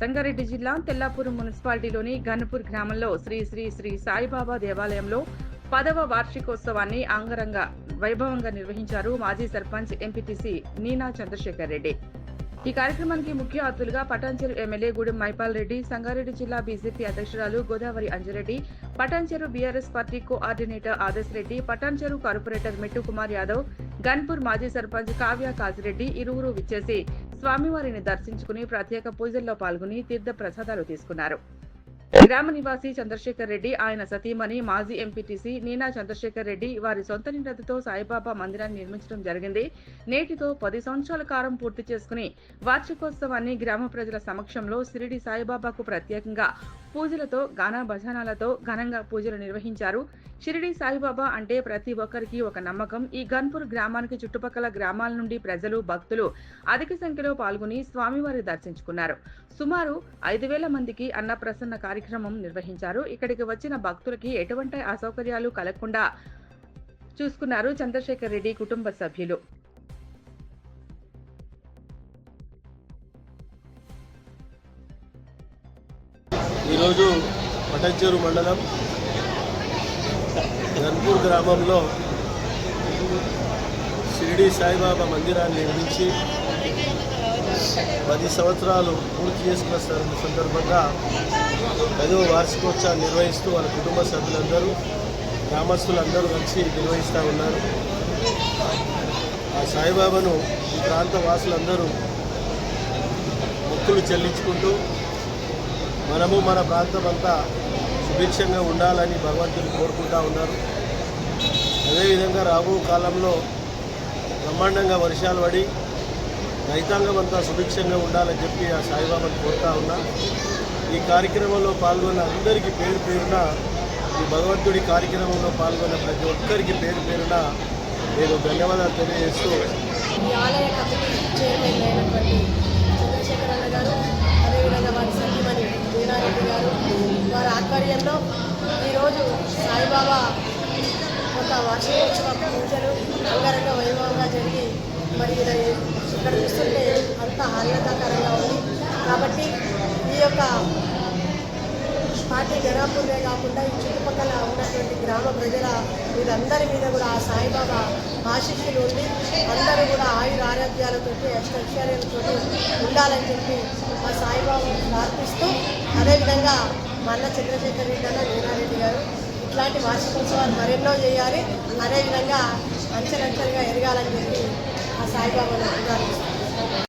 సంగారెడ్డి జిల్లా తెల్లాపూర్ మున్సిపాలిటీలోని గన్పూర్ గ్రామంలో శ్రీ శ్రీ శ్రీ సాయిబాబా దేవాలయంలో 10వ వార్షికోత్సవాన్ని అంగరంగ వైభవంగా నిర్వహించారు మాజీ సర్పంచ్ ఎంపీటీసీ నీనా చంద్రశేఖర్ రెడ్డి. ఈ కార్యక్రమానికి ముఖ్య అతిథులుగా పటాన్చెరు ఎమ్మెల్యే గూడెం మైపాల్ రెడ్డి, సంగారెడ్డి జిల్లా బీజేపీ అధ్యక్షురాలు Godavari Anji Reddy, Patancheru BRS party coordinator Adesh Reddy, Patancheru corporator మెట్టు కుమార్ యాదవ్, గన్పూర్ మాజీ సర్పంచ్ కావ్య కాజిరెడ్డి ఇరువురు విచ్చేసి స్వామివారిని దర్శించుకుని ప్రత్యేక పూజల్లో పాల్గొని తీర్థ ప్రసాదాలు తీసుకున్నారు. గ్రామ నివాసి చంద్రశేఖర్ రెడ్డి, ఆయన సతీమణి మాజీ ఎంపీటీసీ నీనా చంద్రశేఖర్ రెడ్డి వారి సొంత నిధులతో సాయిబాబా మందిరాన్ని నిర్మించడం జరిగింది. నేటితో 10 సంవత్సరాల కాలం పూర్తి చేసుకుని వార్షికోత్సవాన్ని గ్రామ ప్రజల సమక్షంలో షిరిడి సాయిబాబాకు ప్రత్యేకంగా పూజలతో గాన భజనాలతో ఘనంగా పూజలు నిర్వహించారు. షిరిడి సాయిబాబా అంటే ప్రతి ఒక్కరికి ఒక నమ్మకం. ఈ గన్పూర్ గ్రామానికి చుట్టుపక్కల గ్రామాల నుండి ప్రజలు, భక్తులు అధిక సంఖ్యలో పాల్గొని స్వామివారి దర్శించుకున్నారు. సుమారు 5,000 మందికి అన్నప్రసన్న కార్యక్రమం నిర్వహించారు. ఇక్కడికి వచ్చిన భక్తులకి ఎటువంటి అసౌకర్యాలు కలగకుండా చూసుకున్నారు చంద్రశేఖర్ రెడ్డి కుటుంబ సభ్యులు. ఈరోజు పటాన్చెరు మండలం గన్పూర్ గ్రామంలో షిరిడి సాయిబాబా మందిరాన్ని నిర్మించి 10 సంవత్సరాలు పూర్తి చేసుకున్న సందర్భంగా 10వ వార్షికోత్సవాన్ని నిర్వహిస్తూ వాళ్ళ కుటుంబ సభ్యులందరూ, గ్రామస్తులందరూ కలిసి నిర్వహిస్తూ ఉన్నారు. ఆ సాయిబాబాను ఈ ప్రాంత వాసులందరూ మొక్కులు చెల్లించుకుంటూ మనము మన ప్రాంతం అంతా సుభిక్షంగా ఉండాలని భగవంతుని కోరుకుంటూ ఉన్నారు. అదేవిధంగా రాబో కాలంలో బ్రహ్మాండంగా వర్షాలు పడి రైతాంగం అంతా సుభిక్షంగా ఉండాలని చెప్పి ఆ సాయిబాబాను కోరుతా ఉన్నా. ఈ కార్యక్రమంలో పాల్గొన్న అందరికీ పేరు పేరున, ఈ భగవంతుడి కార్యక్రమంలో పాల్గొన్న ప్రతి ఒక్కరికి పేరు పేరున నేను ధన్యవాదాలు తెలియజేస్తూ, ఈ ఆలయ కమిటీ చైర్మన్ అయినటువంటి చంద్రశేఖర్ అన్న గారు, అదేవిధంగా వారి సతీమణి వీరారెడ్డి గారు, వారి ఆధ్వర్యంలో ఈరోజు సాయిబాబా ఒక వార్షికోత్సవ పూజలు అంగరంగ వైభవంగా జరిగి మరి ఇక్కడ చూస్తుంటే అంత ఆహ్లాదకరంగా ఉంది. కాబట్టి ఈ యొక్క పార్టీ గణాపూర్వే కాకుండా ఈ చుట్టుపక్కల ఉన్నటువంటి గ్రామ ప్రజల వీరందరి మీద కూడా ఆ సాయిబాబా ఆశీస్సులు ఉండి అందరూ కూడా ఆయుర ఆరోగ్యాలతో అష్టైశ్వర్యాలతో ఉండాలని చెప్పి ఆ సాయిబాబా ప్రార్థిస్తూ, అదేవిధంగా మా అన్న చంద్రశేఖర్ రెడ్డి అన్న వీరారెడ్డి గారు ఇట్లాంటి వార్షికోత్సవాలు మరెన్నో చేయాలి, అదేవిధంగా అంచెలంచెలుగా ఎదగాలని చెప్పి ఆ సాయిబాబాను ప్రార్థిస్తాం.